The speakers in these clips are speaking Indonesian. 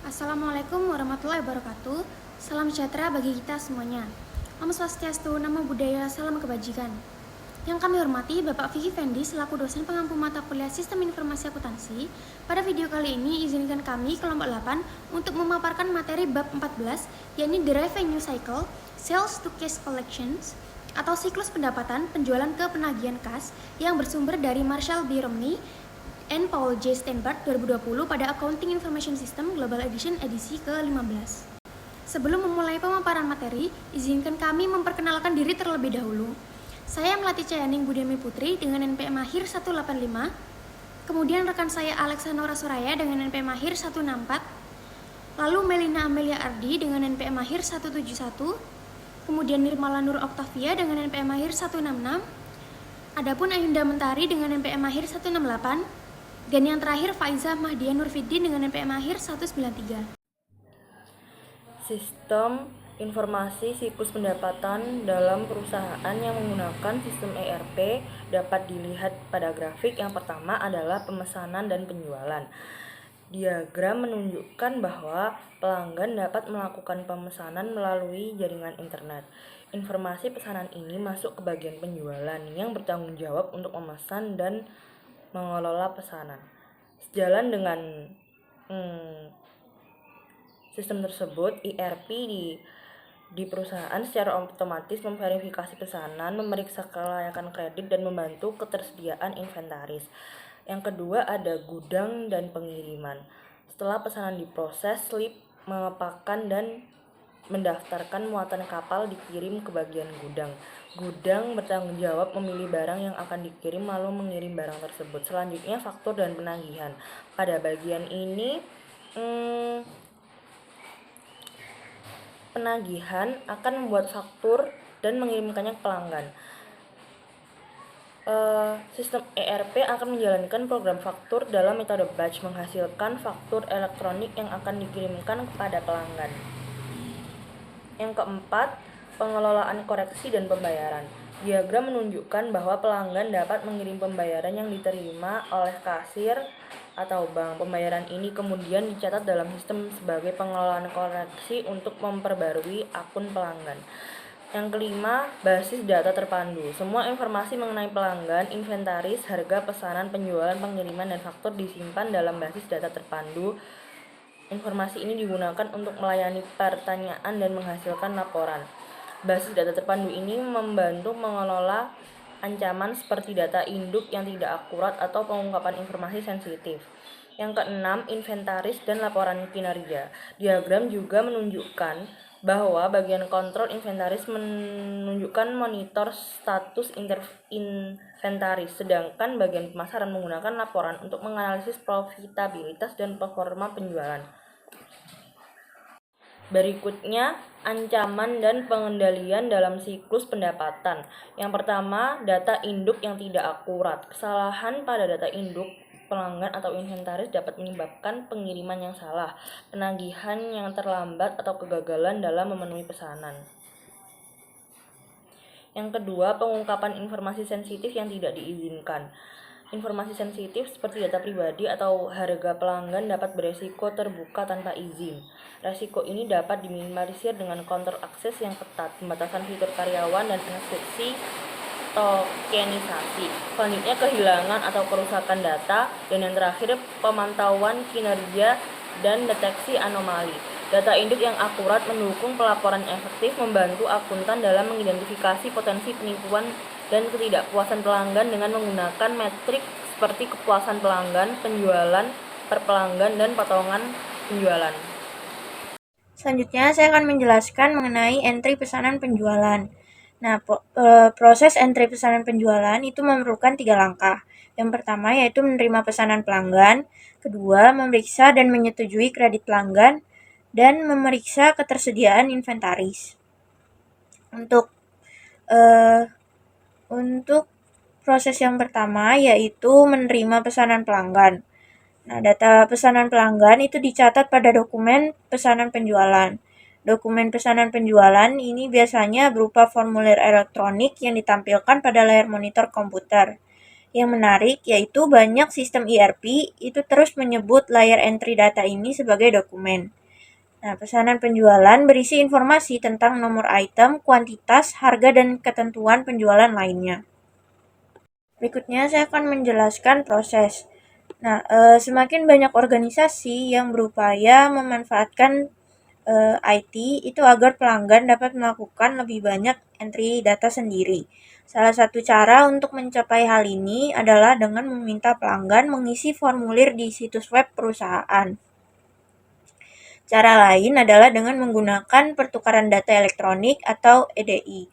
Assalamualaikum warahmatullahi wabarakatuh. Salam sejahtera bagi kita semuanya. Om Swastiastu, Namo Buddhaya, salam kebajikan. Yang kami hormati Bapak Vicky Fendi selaku dosen pengampu mata kuliah Sistem Informasi Akuntansi. Pada video kali ini izinkan kami kelompok 8 untuk memaparkan materi bab 14 yakni The Revenue Cycle, Sales to Cash Collections atau siklus pendapatan penjualan ke penagihan kas yang bersumber dari Marshall B. Romney and Paul J. Steinberg 2020 pada Accounting Information System Global Edition edisi ke-15. Sebelum memulai pemaparan materi, izinkan kami memperkenalkan diri terlebih dahulu. Saya Melati Cayaning Budiami Putri dengan NPM Mahir 185, kemudian rekan saya Alexandra Soraya dengan NPM Mahir 164, lalu Melina Amelia Ardi dengan NPM Mahir 171, kemudian Nirmala Nur Oktavia dengan NPM Mahir 166, adapun Ayunda Mentari dengan NPM Mahir 168, dan yang terakhir Faiza Mahdia Nurfiddin dengan NPM Mahir 193. Sistem informasi siklus pendapatan dalam perusahaan yang menggunakan sistem ERP dapat dilihat pada grafik. Yang pertama adalah pemesanan dan penjualan. Diagram menunjukkan bahwa pelanggan dapat melakukan pemesanan melalui jaringan internet. Informasi pesanan ini masuk ke bagian penjualan yang bertanggung jawab untuk memesan dan mengelola pesanan. Sejalan dengan sistem tersebut, ERP di perusahaan secara otomatis memverifikasi pesanan, memeriksa kelayakan kredit, dan membantu ketersediaan inventaris. Yang kedua ada gudang dan pengiriman. Setelah pesanan diproses, slip mengepakan dan mendaftarkan muatan kapal dikirim ke bagian gudang. Gudang bertanggung jawab memilih barang yang akan dikirim lalu mengirim barang tersebut. Selanjutnya faktur dan penagihan. Pada bagian ini penagihan akan membuat faktur dan mengirimkannya ke pelanggan. Sistem ERP akan menjalankan program faktur dalam metode batch, menghasilkan faktur elektronik yang akan dikirimkan kepada pelanggan. Yang keempat, pengelolaan koreksi dan pembayaran. Diagram menunjukkan bahwa pelanggan dapat mengirim pembayaran yang diterima oleh kasir atau bank. Pembayaran ini kemudian dicatat dalam sistem sebagai pengelolaan koreksi untuk memperbarui akun pelanggan. Yang kelima, basis data terpadu. Semua informasi mengenai pelanggan, inventaris, harga pesanan, penjualan, pengiriman, dan faktur disimpan dalam basis data terpadu. Informasi ini digunakan untuk melayani pertanyaan dan menghasilkan laporan. Basis data terpadu ini membantu mengelola ancaman seperti data induk yang tidak akurat atau pengungkapan informasi sensitif. Yang keenam, inventaris dan laporan kinerja. Diagram juga menunjukkan bahwa bagian kontrol inventaris menunjukkan monitor status inventaris, sedangkan bagian pemasaran menggunakan laporan untuk menganalisis profitabilitas dan performa penjualan. Berikutnya, ancaman dan pengendalian dalam siklus pendapatan. Yang pertama, data induk yang tidak akurat. Kesalahan pada data induk pelanggan atau inventaris dapat menyebabkan pengiriman yang salah, penagihan yang terlambat, atau kegagalan dalam memenuhi pesanan. Yang kedua, pengungkapan informasi sensitif yang tidak diizinkan. Informasi sensitif seperti data pribadi atau harga pelanggan dapat beresiko terbuka tanpa izin. Resiko ini dapat diminimalisir dengan kontrol akses yang ketat, pembatasan fitur karyawan, dan enkripsi tokenisasi. Selanjutnya, kehilangan atau kerusakan data, dan yang terakhir, pemantauan kinerja dan deteksi anomali. Data induk yang akurat mendukung pelaporan efektif, membantu akuntan dalam mengidentifikasi potensi penipuan dan ketidakpuasan pelanggan dengan menggunakan metrik seperti kepuasan pelanggan, penjualan per pelanggan, dan potongan penjualan. Selanjutnya, saya akan menjelaskan mengenai entry pesanan penjualan. Nah, proses entry pesanan penjualan itu memerlukan 3 langkah. Yang pertama yaitu menerima pesanan pelanggan, kedua memeriksa dan menyetujui kredit pelanggan, dan memeriksa ketersediaan inventaris. Untuk proses yang pertama yaitu menerima pesanan pelanggan. Nah, data pesanan pelanggan itu dicatat pada dokumen pesanan penjualan. Dokumen pesanan penjualan ini biasanya berupa formulir elektronik yang ditampilkan pada layar monitor komputer. Yang menarik yaitu banyak sistem ERP itu terus menyebut layar entry data ini sebagai dokumen. Nah, pesanan penjualan berisi informasi tentang nomor item, kuantitas, harga, dan ketentuan penjualan lainnya. Berikutnya saya akan menjelaskan proses. Nah, semakin banyak organisasi yang berupaya memanfaatkan IT itu agar pelanggan dapat melakukan lebih banyak entry data sendiri. Salah satu cara untuk mencapai hal ini adalah dengan meminta pelanggan mengisi formulir di situs web perusahaan. Cara lain adalah dengan menggunakan pertukaran data elektronik atau EDI.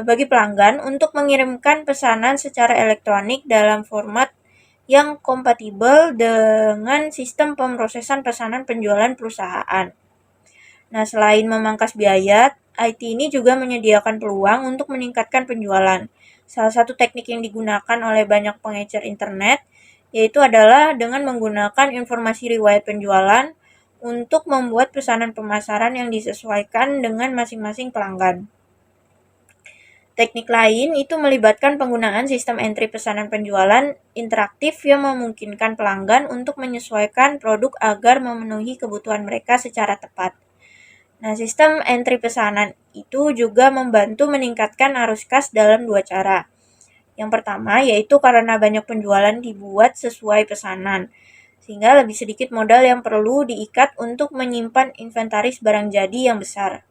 Bagi pelanggan untuk mengirimkan pesanan secara elektronik dalam format yang kompatibel dengan sistem pemrosesan pesanan penjualan perusahaan. Nah, selain memangkas biaya, IT ini juga menyediakan peluang untuk meningkatkan penjualan. Salah satu teknik yang digunakan oleh banyak pengecer internet yaitu adalah dengan menggunakan informasi riwayat penjualan untuk membuat pesanan pemasaran yang disesuaikan dengan masing-masing pelanggan. Teknik lain itu melibatkan penggunaan sistem entry pesanan penjualan interaktif yang memungkinkan pelanggan untuk menyesuaikan produk agar memenuhi kebutuhan mereka secara tepat. Nah, sistem entry pesanan itu juga membantu meningkatkan arus kas dalam dua cara. Yang pertama yaitu karena banyak penjualan dibuat sesuai pesanan, sehingga lebih sedikit modal yang perlu diikat untuk menyimpan inventaris barang jadi yang besar.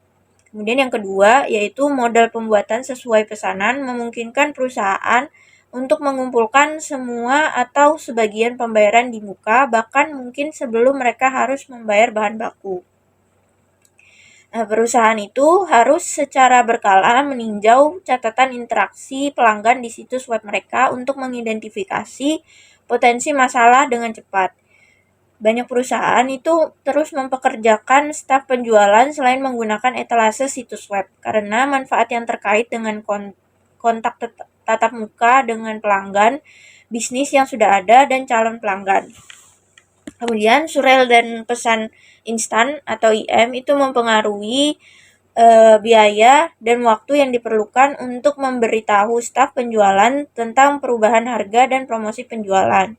Kemudian yang kedua, yaitu modal pembuatan sesuai pesanan memungkinkan perusahaan untuk mengumpulkan semua atau sebagian pembayaran di muka, bahkan mungkin sebelum mereka harus membayar bahan baku. Nah, perusahaan itu harus secara berkala meninjau catatan interaksi pelanggan di situs web mereka untuk mengidentifikasi potensi masalah dengan cepat. Banyak perusahaan itu terus mempekerjakan staf penjualan selain menggunakan etalase situs web karena manfaat yang terkait dengan kontak tatap muka dengan pelanggan, bisnis yang sudah ada, dan calon pelanggan. Kemudian surel dan pesan instan atau IM itu mempengaruhi biaya dan waktu yang diperlukan untuk memberitahu staf penjualan tentang perubahan harga dan promosi penjualan.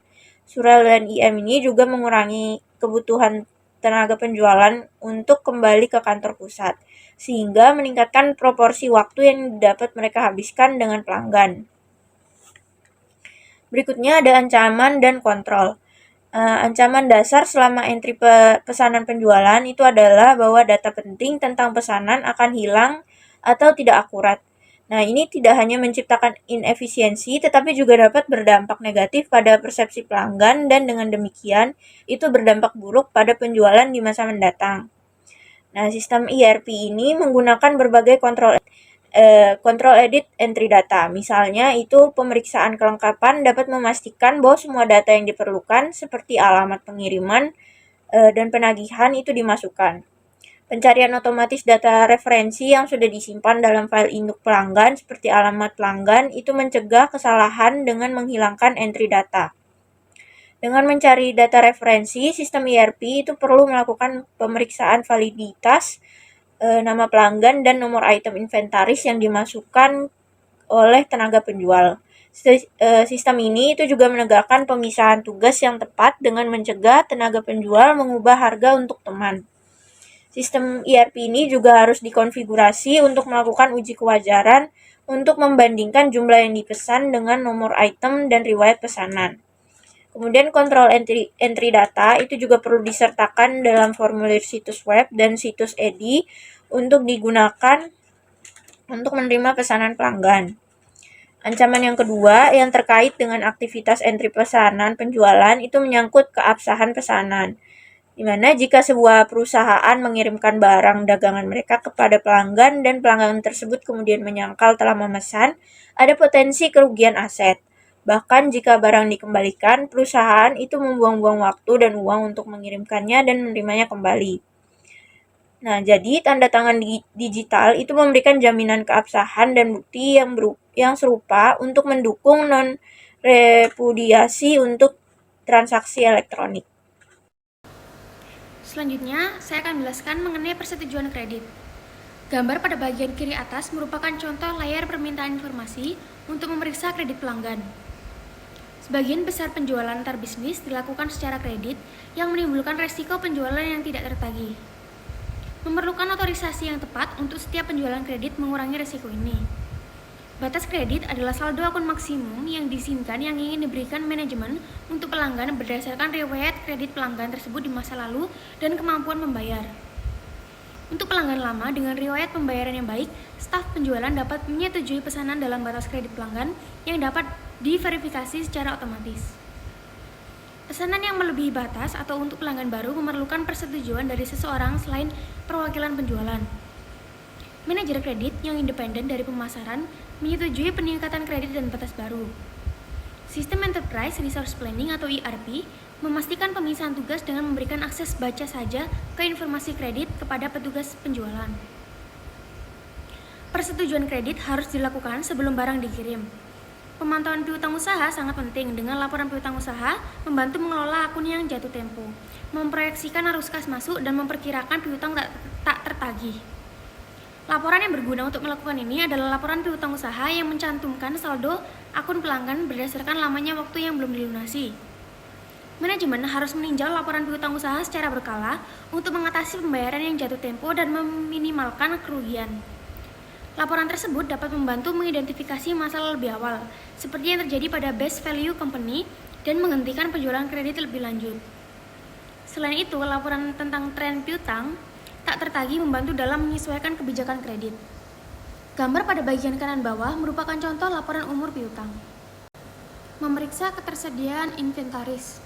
Surel dan IM ini juga mengurangi kebutuhan tenaga penjualan untuk kembali ke kantor pusat, sehingga meningkatkan proporsi waktu yang dapat mereka habiskan dengan pelanggan. Berikutnya ada ancaman dan kontrol. Ancaman dasar selama entry pesanan penjualan itu adalah bahwa data penting tentang pesanan akan hilang atau tidak akurat. Nah, ini tidak hanya menciptakan inefisiensi, tetapi juga dapat berdampak negatif pada persepsi pelanggan dan dengan demikian itu berdampak buruk pada penjualan di masa mendatang. Nah, sistem ERP ini menggunakan berbagai kontrol edit entry data. Misalnya itu pemeriksaan kelengkapan dapat memastikan bahwa semua data yang diperlukan seperti alamat pengiriman dan penagihan itu dimasukkan. Pencarian otomatis data referensi yang sudah disimpan dalam file induk pelanggan seperti alamat pelanggan itu mencegah kesalahan dengan menghilangkan entry data. Dengan mencari data referensi, sistem ERP itu perlu melakukan pemeriksaan validitas nama pelanggan dan nomor item inventaris yang dimasukkan oleh tenaga penjual. Sistem ini itu juga menegakkan pemisahan tugas yang tepat dengan mencegah tenaga penjual mengubah harga untuk teman. Sistem ERP ini juga harus dikonfigurasi untuk melakukan uji kewajaran untuk membandingkan jumlah yang dipesan dengan nomor item dan riwayat pesanan. Kemudian kontrol entry data itu juga perlu disertakan dalam formulir situs web dan situs EDI untuk digunakan untuk menerima pesanan pelanggan. Ancaman yang kedua yang terkait dengan aktivitas entry pesanan penjualan itu menyangkut keabsahan pesanan. Di mana jika sebuah perusahaan mengirimkan barang dagangan mereka kepada pelanggan dan pelanggan tersebut kemudian menyangkal telah memesan, ada potensi kerugian aset. Bahkan jika barang dikembalikan, perusahaan itu membuang-buang waktu dan uang untuk mengirimkannya dan menerimanya kembali. Nah, jadi tanda tangan digital itu memberikan jaminan keabsahan dan bukti yang serupa untuk mendukung non-repudiasi untuk transaksi elektronik. Selanjutnya, saya akan menjelaskan mengenai persetujuan kredit. Gambar pada bagian kiri atas merupakan contoh layar permintaan informasi untuk memeriksa kredit pelanggan. Sebagian besar penjualan antar bisnis dilakukan secara kredit yang menimbulkan resiko penjualan yang tidak tertagih. Memerlukan otorisasi yang tepat untuk setiap penjualan kredit mengurangi resiko ini. Batas kredit adalah saldo akun maksimum yang diizinkan yang ingin diberikan manajemen untuk pelanggan berdasarkan riwayat kredit pelanggan tersebut di masa lalu dan kemampuan membayar. Untuk pelanggan lama dengan riwayat pembayaran yang baik, staf penjualan dapat menyetujui pesanan dalam batas kredit pelanggan yang dapat diverifikasi secara otomatis. Pesanan yang melebihi batas atau untuk pelanggan baru memerlukan persetujuan dari seseorang selain perwakilan penjualan. Manajer kredit yang independen dari pemasaran menyetujui peningkatan kredit dan batas baru. Sistem Enterprise Resource Planning atau ERP memastikan pemisahan tugas dengan memberikan akses baca saja ke informasi kredit kepada petugas penjualan. Persetujuan kredit harus dilakukan sebelum barang dikirim. Pemantauan piutang usaha sangat penting dengan laporan piutang usaha membantu mengelola akun yang jatuh tempo, memproyeksikan arus kas masuk dan memperkirakan piutang tak tertagih. Laporan yang berguna untuk melakukan ini adalah laporan piutang usaha yang mencantumkan saldo akun pelanggan berdasarkan lamanya waktu yang belum dilunasi. Manajemen harus meninjau laporan piutang usaha secara berkala untuk mengatasi pembayaran yang jatuh tempo dan meminimalkan kerugian. Laporan tersebut dapat membantu mengidentifikasi masalah lebih awal, seperti yang terjadi pada best value company dan menghentikan penjualan kredit lebih lanjut. Selain itu, laporan tentang tren piutang tak tertagih membantu dalam menyesuaikan kebijakan kredit. Gambar pada bagian kanan bawah merupakan contoh laporan umur piutang. Memeriksa ketersediaan inventaris.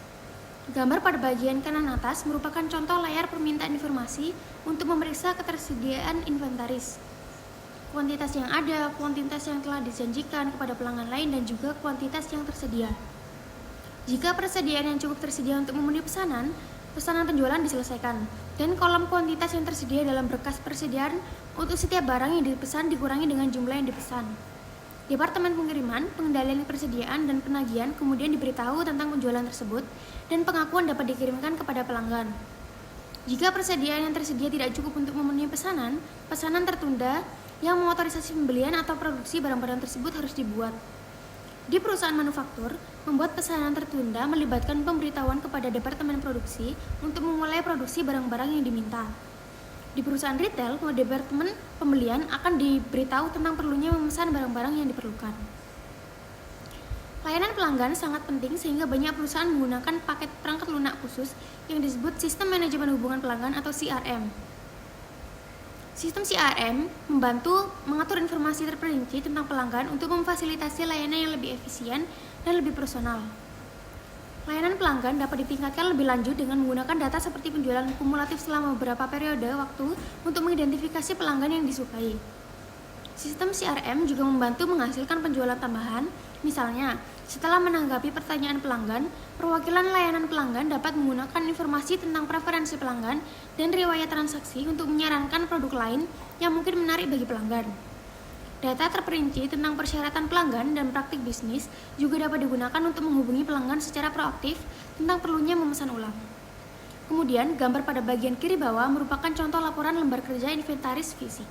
Gambar pada bagian kanan atas merupakan contoh layar permintaan informasi untuk memeriksa ketersediaan inventaris. Kuantitas yang ada, kuantitas yang telah dijanjikan kepada pelanggan lain, dan juga kuantitas yang tersedia. Jika persediaan yang cukup tersedia untuk memenuhi pesanan penjualan diselesaikan, dan kolom kuantitas yang tersedia dalam berkas persediaan untuk setiap barang yang dipesan dikurangi dengan jumlah yang dipesan. Departemen Pengiriman, Pengendalian Persediaan, dan Penagihan kemudian diberitahu tentang penjualan tersebut dan pengakuan dapat dikirimkan kepada pelanggan. Jika persediaan yang tersedia tidak cukup untuk memenuhi pesanan tertunda yang mengotorisasi pembelian atau produksi barang-barang tersebut harus dibuat. Di perusahaan manufaktur, membuat pesanan tertunda melibatkan pemberitahuan kepada Departemen Produksi untuk memulai produksi barang-barang yang diminta. Di perusahaan retail, Departemen Pembelian akan diberitahu tentang perlunya memesan barang-barang yang diperlukan. Layanan pelanggan sangat penting sehingga banyak perusahaan menggunakan paket perangkat lunak khusus yang disebut Sistem Manajemen Hubungan Pelanggan atau CRM. Sistem CRM membantu mengatur informasi terperinci tentang pelanggan untuk memfasilitasi layanan yang lebih efisien dan lebih personal. Layanan pelanggan dapat ditingkatkan lebih lanjut dengan menggunakan data seperti penjualan kumulatif selama beberapa periode waktu untuk mengidentifikasi pelanggan yang disukai. Sistem CRM juga membantu menghasilkan penjualan tambahan. Misalnya, setelah menanggapi pertanyaan pelanggan, perwakilan layanan pelanggan dapat menggunakan informasi tentang preferensi pelanggan dan riwayat transaksi untuk menyarankan produk lain yang mungkin menarik bagi pelanggan. Data terperinci tentang persyaratan pelanggan dan praktik bisnis juga dapat digunakan untuk menghubungi pelanggan secara proaktif tentang perlunya memesan ulang. Kemudian, gambar pada bagian kiri bawah merupakan contoh laporan lembar kerja inventaris fisik.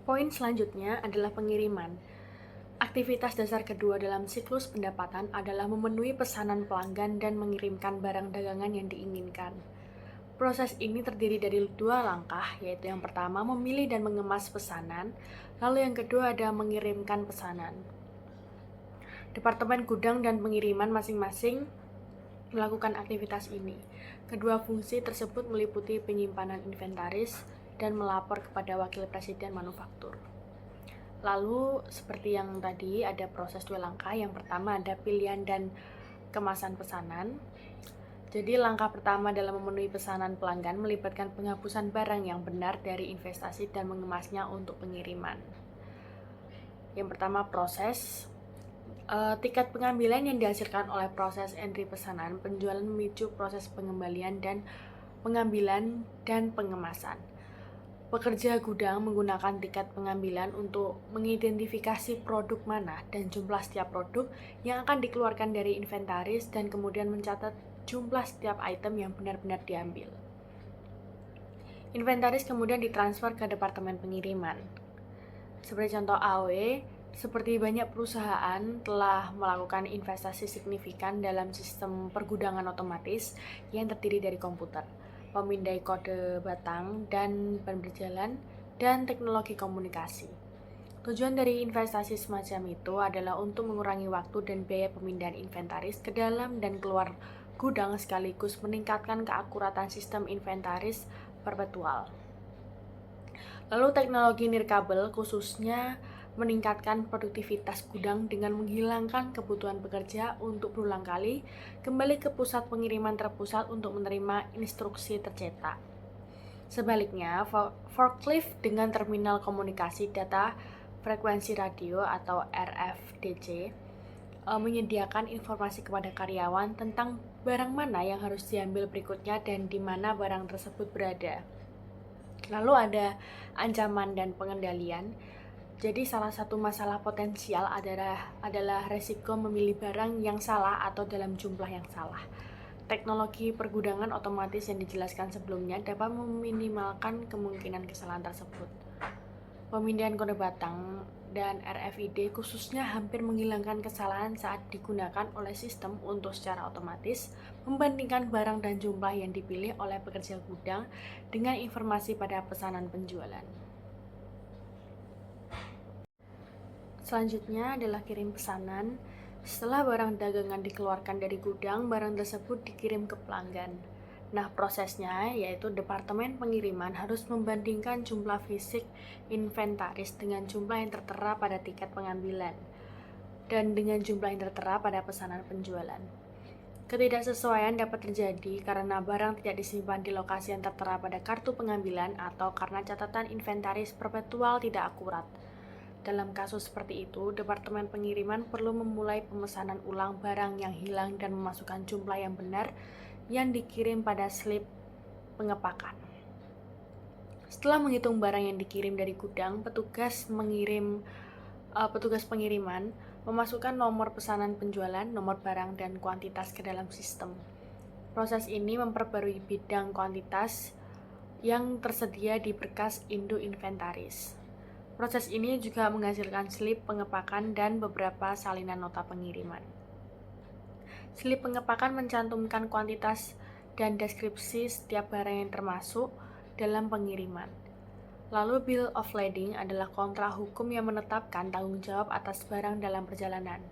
Poin selanjutnya adalah pengiriman. Aktivitas dasar kedua dalam siklus pendapatan adalah memenuhi pesanan pelanggan dan mengirimkan barang dagangan yang diinginkan. Proses ini terdiri dari dua langkah, yaitu yang pertama memilih dan mengemas pesanan, lalu yang kedua ada mengirimkan pesanan. Departemen Gudang dan Pengiriman masing-masing melakukan aktivitas ini. Kedua fungsi tersebut meliputi penyimpanan inventaris dan melapor kepada Wakil Presiden Manufaktur. Lalu, seperti yang tadi, ada proses dua langkah. Yang pertama ada pilihan dan kemasan pesanan. Jadi langkah pertama dalam memenuhi pesanan pelanggan melibatkan penghapusan barang yang benar dari investasi dan mengemasnya untuk pengiriman. Yang pertama proses tiket pengambilan yang dihasilkan oleh proses entry pesanan penjualan memicu proses pengembalian dan pengambilan dan pengemasan. Pekerja gudang menggunakan tiket pengambilan untuk mengidentifikasi produk mana dan jumlah setiap produk yang akan dikeluarkan dari inventaris dan kemudian mencatat jumlah setiap item yang benar-benar diambil. Inventaris kemudian ditransfer ke departemen pengiriman. Seperti contoh AOE, seperti banyak perusahaan telah melakukan investasi signifikan dalam sistem pergudangan otomatis yang terdiri dari komputer, pemindai kode batang dan ban berjalan, dan teknologi komunikasi. Tujuan dari investasi semacam itu adalah untuk mengurangi waktu dan biaya pemindahan inventaris ke dalam dan keluar gudang sekaligus meningkatkan keakuratan sistem inventaris perpetual. Lalu teknologi nirkabel khususnya meningkatkan produktivitas gudang dengan menghilangkan kebutuhan pekerja untuk berulang kali kembali ke pusat pengiriman terpusat untuk menerima instruksi tercetak. Sebaliknya, forklift dengan terminal komunikasi data frekuensi radio atau RFDC menyediakan informasi kepada karyawan tentang barang mana yang harus diambil berikutnya dan di mana barang tersebut berada. Lalu ada ancaman dan pengendalian. Jadi salah satu masalah potensial adalah resiko memilih barang yang salah atau dalam jumlah yang salah. Teknologi pergudangan otomatis yang dijelaskan sebelumnya dapat meminimalkan kemungkinan kesalahan tersebut. Pemindahan kode batang dan RFID khususnya hampir menghilangkan kesalahan saat digunakan oleh sistem untuk secara otomatis membandingkan barang dan jumlah yang dipilih oleh pekerja gudang dengan informasi pada pesanan penjualan. Selanjutnya adalah kirim pesanan. Setelah barang dagangan dikeluarkan dari gudang, barang tersebut dikirim ke pelanggan. Nah, prosesnya yaitu departemen pengiriman harus membandingkan jumlah fisik inventaris dengan jumlah yang tertera pada tiket pengambilan dan dengan jumlah yang tertera pada pesanan penjualan. Ketidaksesuaian dapat terjadi karena barang tidak disimpan di lokasi yang tertera pada kartu pengambilan atau karena catatan inventaris perpetual tidak akurat. Dalam kasus seperti itu, departemen pengiriman perlu memulai pemesanan ulang barang yang hilang dan memasukkan jumlah yang benar yang dikirim pada slip pengepakan. Setelah menghitung barang yang dikirim dari gudang, petugas pengiriman memasukkan nomor pesanan penjualan, nomor barang, dan kuantitas ke dalam sistem. Proses ini memperbarui bidang kuantitas yang tersedia di berkas Indo Inventaris. Proses ini juga menghasilkan slip pengepakan dan beberapa salinan nota pengiriman. Slip pengepakan mencantumkan kuantitas dan deskripsi setiap barang yang termasuk dalam pengiriman. Lalu Bill of Lading adalah kontrak hukum yang menetapkan tanggung jawab atas barang dalam perjalanan.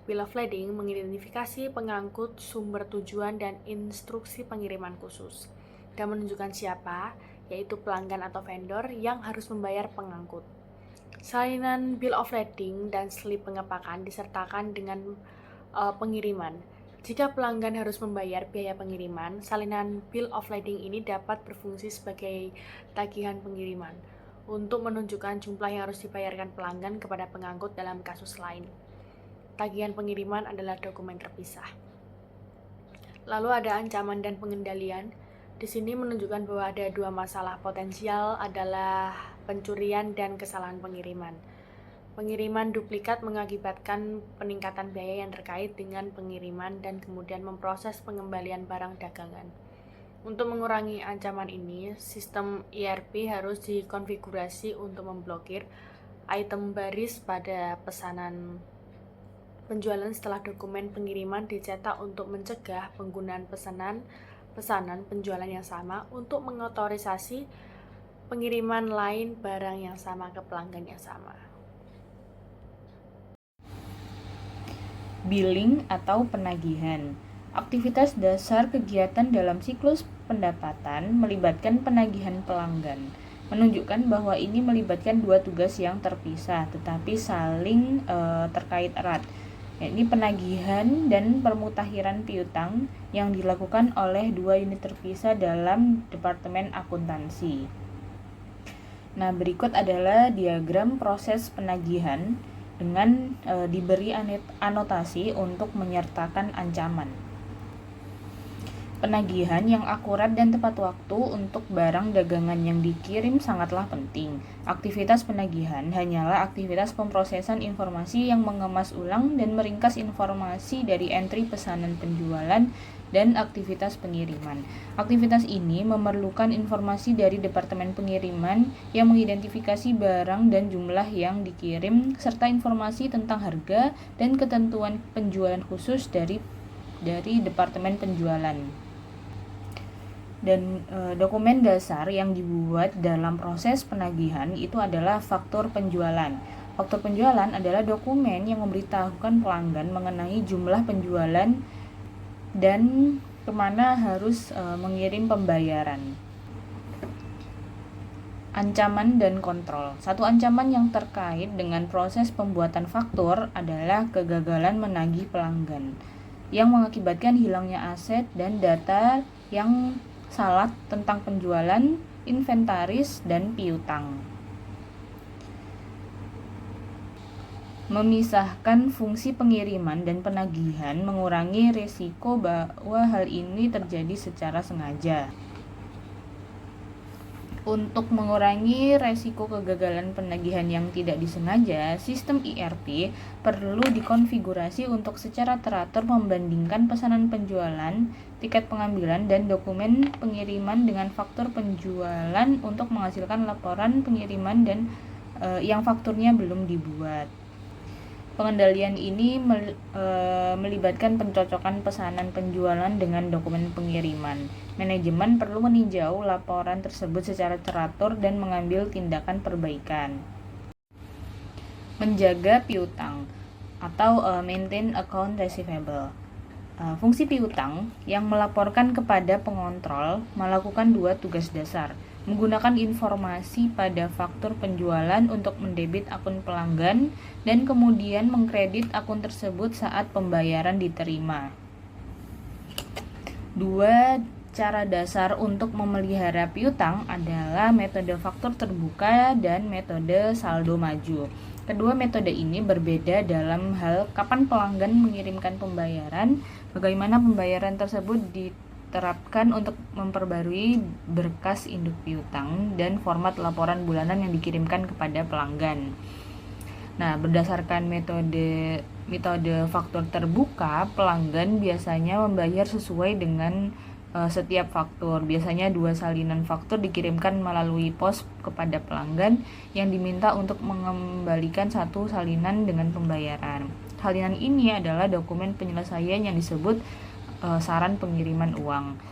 Bill of Lading mengidentifikasi pengangkut, sumber tujuan, dan instruksi pengiriman khusus, dan menunjukkan siapa, yaitu pelanggan atau vendor, yang harus membayar pengangkut. Salinan Bill of Lading dan slip pengepakan disertakan dengan pengiriman. Jika pelanggan harus membayar biaya pengiriman, salinan Bill of Lading ini dapat berfungsi sebagai tagihan pengiriman untuk menunjukkan jumlah yang harus dibayarkan pelanggan kepada pengangkut dalam kasus lain. Tagihan pengiriman adalah dokumen terpisah. Lalu ada ancaman dan pengendalian. Di sini menunjukkan bahwa ada dua masalah potensial adalah pencurian dan kesalahan pengiriman. Pengiriman duplikat mengakibatkan peningkatan biaya yang terkait dengan pengiriman dan kemudian memproses pengembalian barang dagangan. Untuk mengurangi ancaman ini, sistem ERP harus dikonfigurasi untuk memblokir item baris pada pesanan penjualan setelah dokumen pengiriman dicetak untuk mencegah penggunaan pesanan penjualan yang sama untuk mengotorisasi pengiriman lain barang yang sama ke pelanggan yang sama. Billing atau penagihan. Aktivitas dasar kegiatan dalam siklus pendapatan melibatkan penagihan pelanggan. Menunjukkan bahwa ini melibatkan dua tugas yang terpisah tetapi saling terkait erat, yakni penagihan dan permutakhiran piutang yang dilakukan oleh dua unit terpisah dalam departemen akuntansi. Nah, berikut adalah diagram proses penagihan dengan diberi anotasi untuk menyertakan ancaman. Penagihan yang akurat dan tepat waktu untuk barang dagangan yang dikirim sangatlah penting. Aktivitas penagihan hanyalah aktivitas pemrosesan informasi yang mengemas ulang dan meringkas informasi dari entry pesanan penjualan dan aktivitas pengiriman. Aktivitas ini memerlukan informasi dari Departemen Pengiriman yang mengidentifikasi barang dan jumlah yang dikirim serta informasi tentang harga dan ketentuan penjualan khusus dari Departemen Penjualan. Dan dokumen dasar yang dibuat dalam proses penagihan itu adalah faktur penjualan. Faktur penjualan adalah dokumen yang memberitahukan pelanggan mengenai jumlah penjualan dan kemana harus mengirim pembayaran. Ancaman dan kontrol. Satu ancaman yang terkait dengan proses pembuatan faktur adalah kegagalan menagih pelanggan yang mengakibatkan hilangnya aset dan data yang salah tentang penjualan, inventaris, dan piutang. Memisahkan fungsi pengiriman dan penagihan mengurangi risiko bahwa hal ini terjadi secara sengaja. Untuk mengurangi resiko kegagalan penagihan yang tidak disengaja, sistem ERP perlu dikonfigurasi untuk secara teratur membandingkan pesanan penjualan, tiket pengambilan, dan dokumen pengiriman dengan faktur penjualan untuk menghasilkan laporan pengiriman dan yang fakturnya belum dibuat. Pengendalian ini melibatkan pencocokan pesanan penjualan dengan dokumen pengiriman. Manajemen perlu meninjau laporan tersebut secara teratur dan mengambil tindakan perbaikan. Menjaga piutang atau maintain account receivable. Fungsi piutang yang melaporkan kepada pengontrol melakukan dua tugas dasar. Menggunakan informasi pada faktur penjualan untuk mendebit akun pelanggan dan kemudian mengkredit akun tersebut saat pembayaran diterima. Dua cara dasar untuk memelihara piutang adalah metode faktur terbuka dan metode saldo maju. Kedua metode ini berbeda dalam hal kapan pelanggan mengirimkan pembayaran, bagaimana pembayaran tersebut diterapkan untuk memperbarui berkas induk piutang, dan format laporan bulanan yang dikirimkan kepada pelanggan. Nah, berdasarkan metode faktur terbuka, pelanggan biasanya membayar sesuai dengan setiap faktur. Biasanya 2 salinan faktur dikirimkan melalui pos kepada pelanggan yang diminta untuk mengembalikan 1 salinan dengan pembayaran. Salinan ini adalah dokumen penyelesaian yang disebut saran pengiriman uang.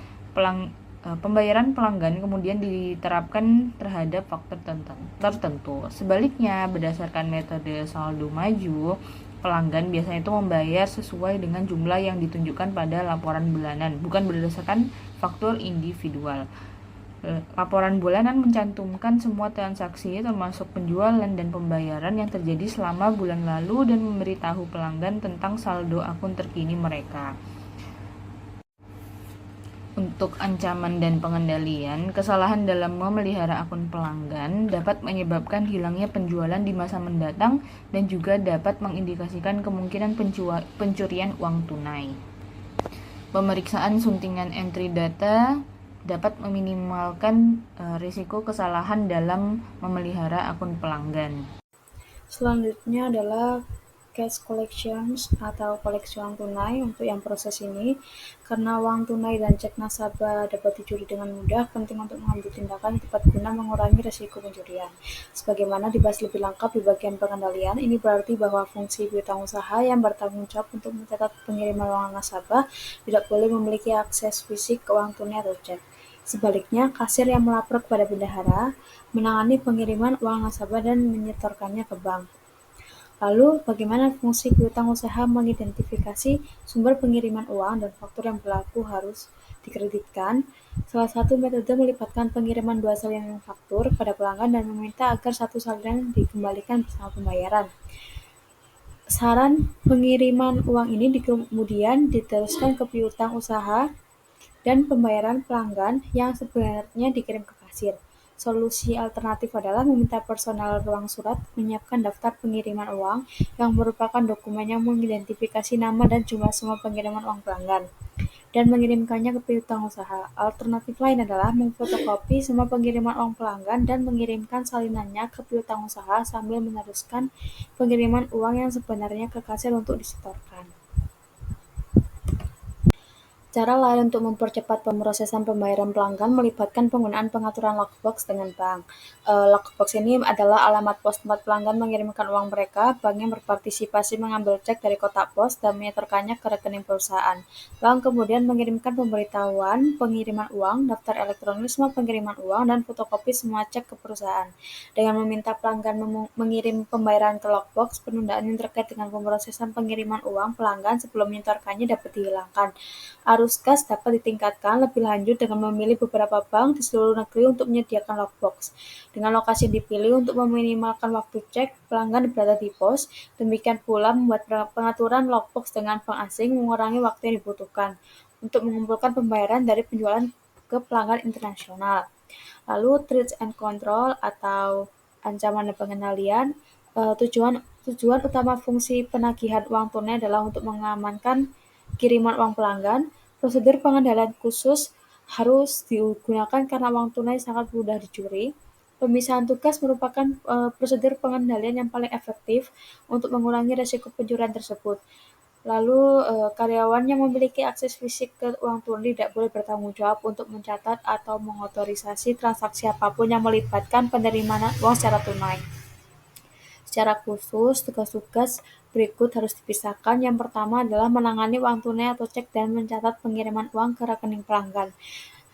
Pembayaran pelanggan kemudian diterapkan terhadap faktur tertentu. Sebaliknya, berdasarkan metode saldo maju, pelanggan biasanya itu membayar sesuai dengan jumlah yang ditunjukkan pada laporan bulanan, bukan berdasarkan faktur individual. Laporan bulanan mencantumkan semua transaksi termasuk penjualan dan pembayaran yang terjadi selama bulan lalu dan memberitahu pelanggan tentang saldo akun terkini mereka. Untuk ancaman dan pengendalian, kesalahan dalam memelihara akun pelanggan dapat menyebabkan hilangnya penjualan di masa mendatang dan juga dapat mengindikasikan kemungkinan pencurian uang tunai. Pemeriksaan suntingan entry data dapat meminimalkan risiko kesalahan dalam memelihara akun pelanggan. Selanjutnya adalah cash collections atau koleksi uang tunai. Untuk yang proses ini, karena uang tunai dan cek nasabah dapat dicuri dengan mudah, penting untuk mengambil tindakan tepat guna mengurangi risiko pencurian. Sebagaimana dibahas lebih lengkap di bagian pengendalian, ini berarti bahwa fungsi piutang usaha yang bertanggung jawab untuk mencatat pengiriman uang nasabah tidak boleh memiliki akses fisik ke uang tunai atau cek. Sebaliknya, kasir yang melapor kepada bendahara menangani pengiriman uang nasabah dan menyetorkannya ke bank. Lalu, bagaimana fungsi piutang usaha mengidentifikasi sumber pengiriman uang dan faktur yang berlaku harus dikreditkan? Salah satu metode melibatkan pengiriman 2 salinan faktur pada pelanggan dan meminta agar 1 salinan dikembalikan bersama pembayaran. Saran pengiriman uang ini kemudian diteruskan ke piutang usaha dan pembayaran pelanggan yang sebenarnya dikirim ke kasir. Solusi alternatif adalah meminta personel ruang surat menyiapkan daftar pengiriman uang yang merupakan dokumen yang mengidentifikasi nama dan jumlah semua pengiriman uang pelanggan. dan mengirimkannya ke piutang usaha. Alternatif lain adalah memfotokopi semua pengiriman uang pelanggan dan mengirimkan salinannya ke piutang usaha sambil meneruskan pengiriman uang yang sebenarnya ke kasir untuk disetorkan. Cara lain untuk mempercepat pemrosesan pembayaran pelanggan melibatkan penggunaan pengaturan lockbox dengan bank. Lockbox ini adalah alamat pos tempat pelanggan mengirimkan uang mereka. Bank yang berpartisipasi mengambil cek dari kotak pos dan menyetorkannya ke rekening perusahaan. Bank kemudian mengirimkan pemberitahuan pengiriman uang, daftar elektronik semua pengiriman uang, dan fotokopi semua cek ke perusahaan. Dengan meminta pelanggan mengirim pembayaran ke lockbox, penundaan yang terkait dengan pemrosesan pengiriman uang pelanggan sebelum menyetorkannya dapat dihilangkan. Arus kas dapat ditingkatkan lebih lanjut dengan memilih beberapa bank di seluruh negeri untuk menyediakan lockbox. Dengan lokasi yang dipilih untuk meminimalkan waktu cek pelanggan berada di pos, demikian pula membuat pengaturan lockbox dengan bank asing mengurangi waktu yang dibutuhkan untuk mengumpulkan pembayaran dari penjualan ke pelanggan internasional. Lalu threats and control atau ancaman dan pengendalian. Tujuan utama fungsi penagihan uang tunai adalah untuk mengamankan kiriman uang pelanggan. Prosedur pengendalian khusus harus digunakan karena uang tunai sangat mudah dicuri. Pemisahan tugas merupakan prosedur pengendalian yang paling efektif untuk mengurangi risiko pencurian tersebut. Lalu, karyawan yang memiliki akses fisik ke uang tunai tidak boleh bertanggung jawab untuk mencatat atau mengotorisasi transaksi apapun yang melibatkan penerimaan uang secara tunai. Secara khusus, tugas-tugas berikut harus dipisahkan. Yang pertama adalah menangani uang tunai atau cek dan mencatat pengiriman uang ke rekening pelanggan.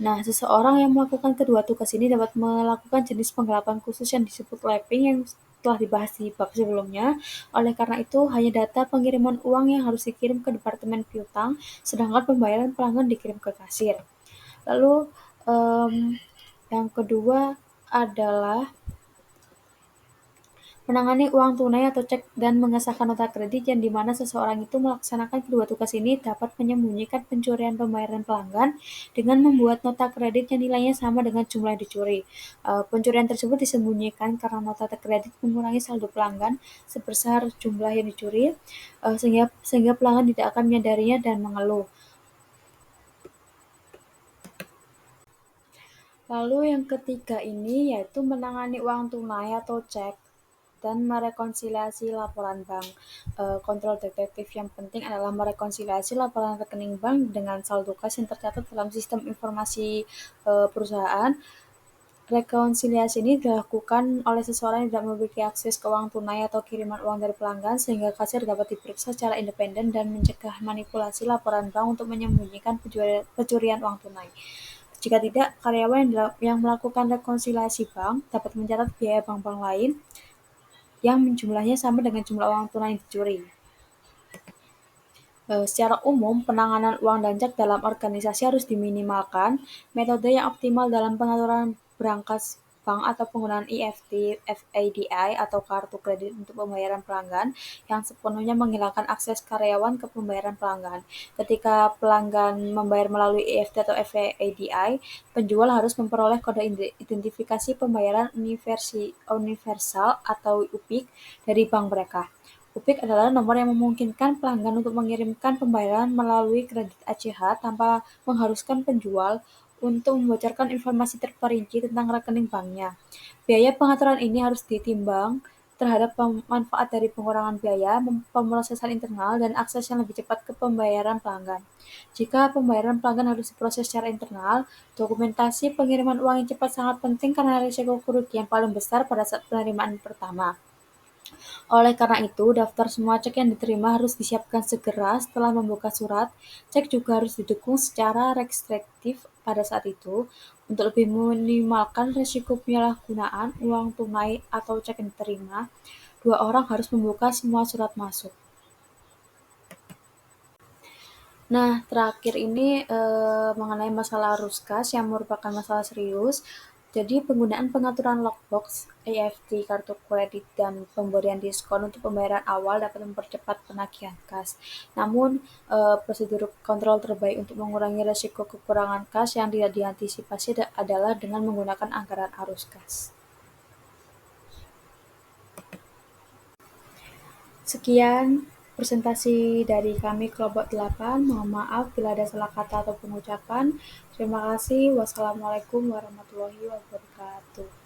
Nah, seseorang yang melakukan kedua tugas ini dapat melakukan jenis penggelapan khusus yang disebut lapping yang telah dibahas di bab sebelumnya. Oleh karena itu, hanya data pengiriman uang yang harus dikirim ke departemen piutang, sedangkan pembayaran pelanggan dikirim ke kasir. Lalu, yang kedua adalah menangani uang tunai atau cek dan mengesahkan nota kredit yang dimana seseorang itu melaksanakan kedua tugas ini dapat menyembunyikan pencurian pembayaran pelanggan dengan membuat nota kredit yang nilainya sama dengan jumlah yang dicuri. Pencurian tersebut disembunyikan karena nota kredit mengurangi saldo pelanggan sebesar jumlah yang dicuri, sehingga pelanggan tidak akan menyadarinya dan mengeluh. Lalu yang ketiga ini yaitu menangani uang tunai atau cek dan merekonsiliasi laporan bank. Kontrol detektif yang penting adalah merekonsiliasi laporan rekening bank dengan saldo kas yang tercatat dalam sistem informasi perusahaan. Rekonsiliasi ini dilakukan oleh seseorang yang tidak memiliki akses ke uang tunai atau kiriman uang dari pelanggan sehingga kasir dapat diperiksa secara independen dan mencegah manipulasi laporan bank untuk menyembunyikan pencurian uang tunai. Jika tidak, karyawan yang melakukan rekonsiliasi bank dapat mencatat biaya bank-bank lain yang jumlahnya sama dengan jumlah uang tunai yang dicuri. Secara umum, penanganan uang dan cek dalam organisasi harus diminimalkan. Metode yang optimal dalam pengaturan berangkas bank atau penggunaan EFT, FADI, atau kartu kredit untuk pembayaran pelanggan yang sepenuhnya menghilangkan akses karyawan ke pembayaran pelanggan. Ketika pelanggan membayar melalui EFT atau FADI, penjual harus memperoleh kode identifikasi pembayaran universal atau UPIK dari bank mereka. UPIK adalah nomor yang memungkinkan pelanggan untuk mengirimkan pembayaran melalui kredit ACH tanpa mengharuskan penjual untuk membocorkan informasi terperinci tentang rekening banknya. Biaya pengaturan ini harus ditimbang terhadap manfaat dari pengurangan biaya, pemrosesan internal, dan akses yang lebih cepat ke pembayaran pelanggan. Jika pembayaran pelanggan harus diproses secara internal, dokumentasi pengiriman uang yang cepat sangat penting karena risiko kerugian paling besar pada saat penerimaan pertama. Oleh karena itu, daftar semua cek yang diterima harus disiapkan segera setelah membuka surat. Cek juga harus didukung secara restriktif pada saat itu untuk lebih meminimalkan risiko penyalahgunaan uang tunai atau cek yang diterima. 2 orang harus membuka semua surat masuk. Nah, terakhir ini mengenai masalah arus kas yang merupakan masalah serius. Jadi penggunaan pengaturan lockbox, EFT, kartu kredit, dan pemberian diskon untuk pembayaran awal dapat mempercepat penagihan kas. Namun, prosedur kontrol terbaik untuk mengurangi risiko kekurangan kas yang tidak diantisipasi adalah dengan menggunakan anggaran arus kas. Sekian presentasi dari kami kelompok 8. Mohon maaf bila ada salah kata ataupun ucapan. Terima kasih. Wassalamualaikum warahmatullahi wabarakatuh.